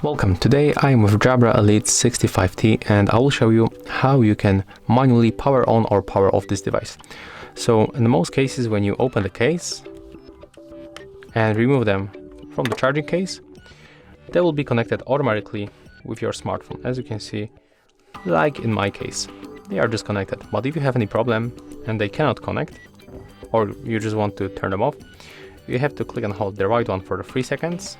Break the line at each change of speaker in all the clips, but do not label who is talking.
Welcome, today I'm with Jabra Elite 65T and I will show you how you can manually power on or power off this device. So in most cases, when you open the case and remove them from the charging case, they will be connected automatically with your smartphone. As you can see, like in my case, they are disconnected. But if you have any problem and they cannot connect, or you just want to turn them off, you have to click and hold the right one for the 3 seconds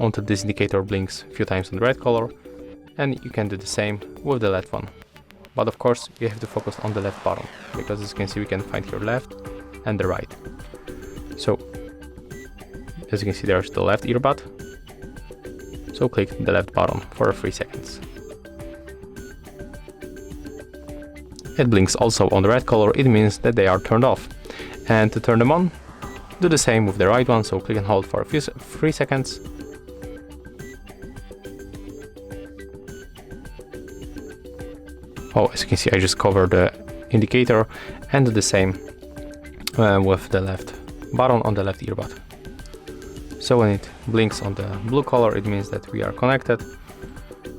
until this indicator blinks a few times in the red color, and you can do the same with the left one. But of course you have to focus on the left button, because as you can see we can find here left and the right. So as you can see, there's the left earbud, so click the left button for 3 seconds. It blinks also on the red color, it means that they are turned off. And to turn them on, do the same with the right one, so click and hold for 3 seconds. Oh, as you can see, I just covered the indicator, and do the same with the left button on the left earbud. So when it blinks on the blue color, it means that we are connected.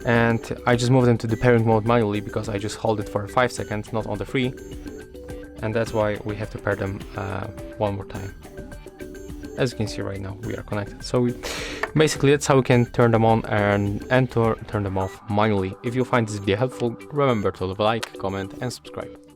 And I just moved them to the pairing mode manually because I just hold it for 5 seconds, not on the 3. And that's why we have to pair them one more time. As you can see right now, we are connected. So basically that's how we can turn them on and turn them off manually. If you find this video helpful, remember to leave a like, comment and subscribe.